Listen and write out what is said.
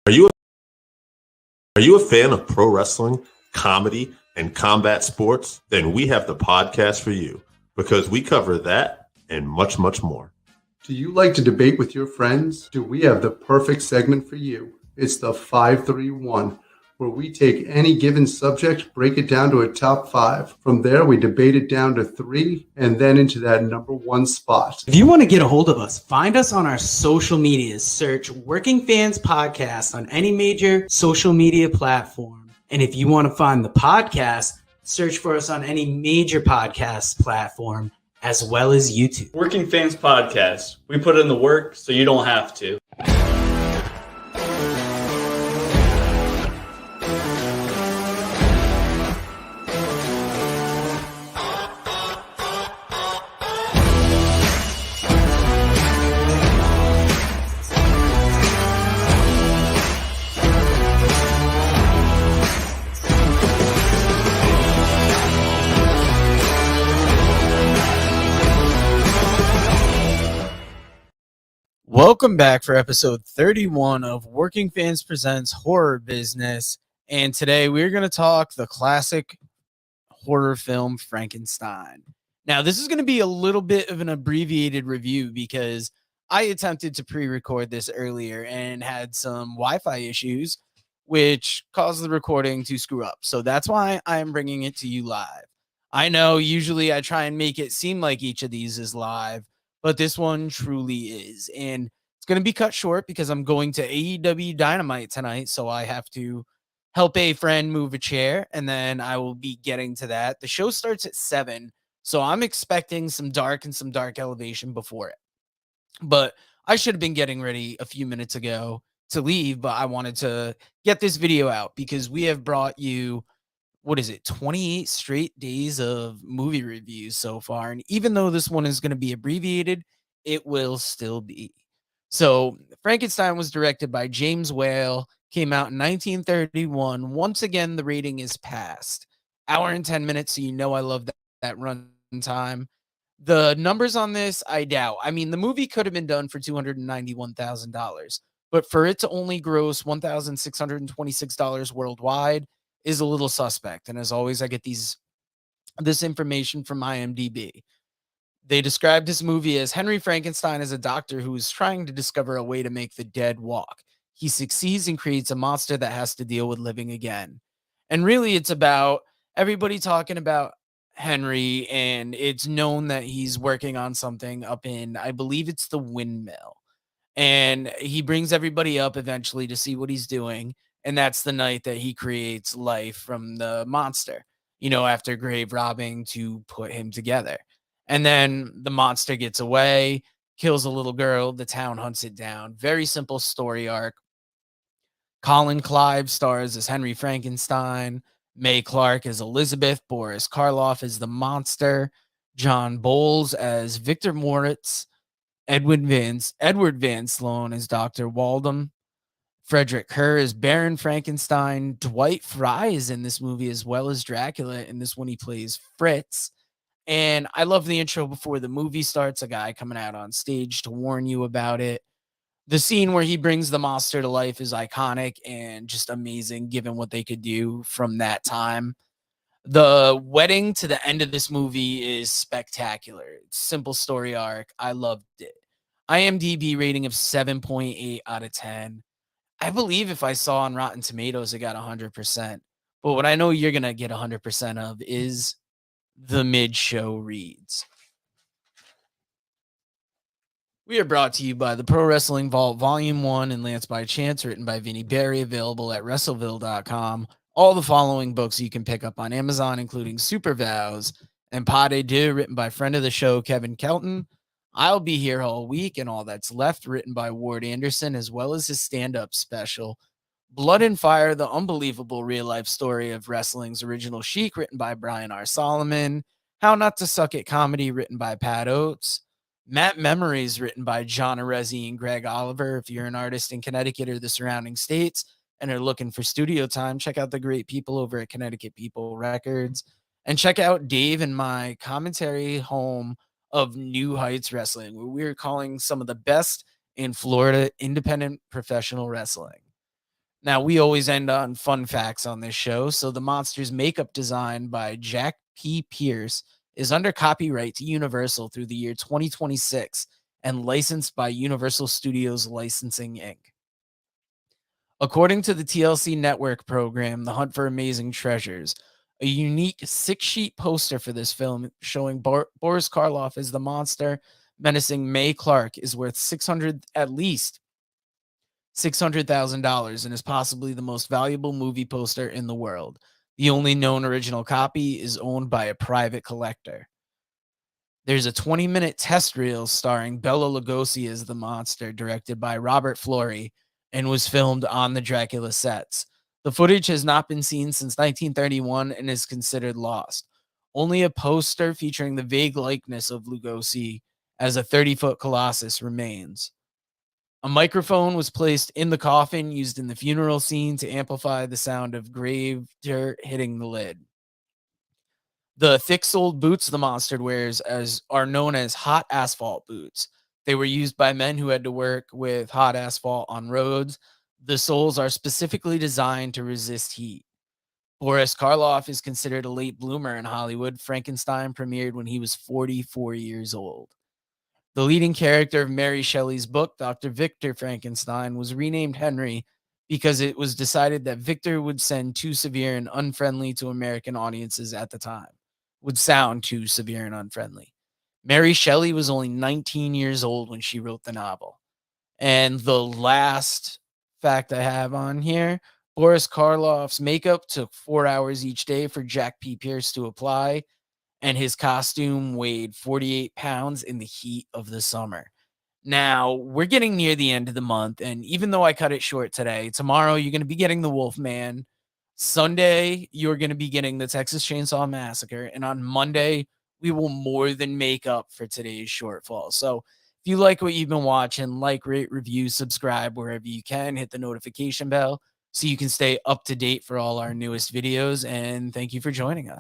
Are you are you a fan of pro wrestling, comedy, and combat sports? Then we have the podcast for you because we cover that and much, much more. Do you like to debate with your friends? Do we have the perfect segment for you? It's the 531, where we take any given subject, break it down to a top 5. From there, we debate it down to 3, and then into that number 1 spot. If you want to get a hold of us, find us on our social medias. Search Working Fans Podcast on any major social media platform. And if you want to find the podcast, search for us on any major podcast platform, as well as YouTube. Working Fans Podcast. We put in the work so you don't have to. Welcome back for episode 31 of Working Fans Presents Horror Business. And today we're going to talk the classic horror film Frankenstein. Now, this is going to be a little bit of an abbreviated review because I attempted to pre-record this earlier and had some Wi-Fi issues, which caused the recording to screw up. So that's why I'm bringing it to you live. I know usually I try and make it seem like each of these is live, but this one truly is. And it's going to be cut short because I'm going to AEW Dynamite tonight. So I have to help a friend move a chair, and then I will be getting to that. The show starts at 7. So I'm expecting some dark elevation before it. But I should have been getting ready a few minutes ago to leave, but I wanted to get this video out because we have brought you 28 straight days of movie reviews so far. And even though this one is going to be abbreviated, it will still be. So Frankenstein was directed by James Whale, came out in 1931. Once again, the rating is passed. Hour and 10 minutes, so you know I love that run time. The numbers on this, I doubt. I mean, the movie could have been done for $291,000, but for it to only gross $1,626 worldwide is a little suspect. And as always, I get this information from IMDb. They described this movie as Henry Frankenstein is a doctor who is trying to discover a way to make the dead walk. He succeeds and creates a monster that has to deal with living again. And really, it's about everybody talking about Henry, and it's known that he's working on something up in, I believe it's the windmill. And he brings everybody up eventually to see what he's doing. And that's the night that he creates life from the monster, after grave robbing to put him together. And then the monster gets away, kills a little girl. The town hunts it down. Very simple story arc. Colin Clive stars as Henry Frankenstein. May Clark as Elizabeth. Boris Karloff as the monster. John Bowles as Victor Moritz. Edward Van Sloan as Dr. Waldem. Frederick Kerr is Baron Frankenstein. Dwight Fry is in this movie as well as Dracula. In this one, he plays Fritz. And I love the intro before the movie starts, a guy coming out on stage to warn you about it. The scene where he brings the monster to life is iconic and just amazing given what they could do from that time. The wedding to the end of this movie is spectacular. It's simple story arc. I loved it. IMDb rating of 7.8 out of 10. I believe if I saw on Rotten Tomatoes, it got 100%. But what I know you're going to get 100% of is the mid-show reads. We are brought to you by the Pro Wrestling Vault Volume 1 and Lance by Chance, written by Vinnie Berry, available at WrestleVille.com. All the following books you can pick up on Amazon, including Super Vows and Pas de Deux, written by friend of the show, Kevin Kelton. I'll Be Here All Week and All That's Left, written by Ward Anderson, as well as his stand-up special, Blood and Fire, the unbelievable real-life story of wrestling's original Sheik, written by Brian R. Solomon, How Not to Suck at Comedy, written by Pat Oates, Matt Memories, written by John Arezzi and Greg Oliver. If you're an artist in Connecticut or the surrounding states and are looking for studio time, check out the great people over at Connecticut People Records, and check out Dave and my commentary home of New Heights Wrestling, where we're calling some of the best in Florida independent professional wrestling. Now, we always end on fun facts on this show. So, the monster's makeup design by Jack P. Pierce is under copyright to Universal through the year 2026 and licensed by Universal Studios Licensing Inc. According to the TLC network program, The Hunt for Amazing Treasures, a unique 6-sheet poster for this film showing Boris Karloff as the monster menacing Mae Clark is worth at least $600,000 and is possibly the most valuable movie poster in the world. The only known original copy is owned by a private collector. There's a 20-minute test reel starring Bela Lugosi as the monster, directed by Robert Florey, and was filmed on the Dracula sets. The footage has not been seen since 1931 and is considered lost. Only a poster featuring the vague likeness of Lugosi as a 30-foot colossus remains. A microphone was placed in the coffin used in the funeral scene to amplify the sound of grave dirt hitting the lid. The thick-soled boots the monster wears are known as hot asphalt boots. They were used by men who had to work with hot asphalt on roads. The soles are specifically designed to resist heat. Boris Karloff is considered a late bloomer in Hollywood. Frankenstein premiered when he was 44 years old. The leading character of Mary Shelley's book, Dr. Victor Frankenstein, was renamed Henry because it was decided that Victor would sound too severe and unfriendly to American audiences at the time. Mary Shelley was only 19 years old when she wrote the novel. And the last fact I have on here, Boris Karloff's makeup took 4 hours each day for Jack P. Pierce to apply, and his costume weighed 48 pounds in the heat of the summer. Now, we're getting near the end of the month, and even though I cut it short today, tomorrow you're going to be getting the Wolfman. Sunday, you're going to be getting the Texas Chainsaw Massacre, and on Monday, we will more than make up for today's shortfall. So if you like what you've been watching, like, rate, review, subscribe wherever you can, hit the notification bell so you can stay up to date for all our newest videos, and thank you for joining us.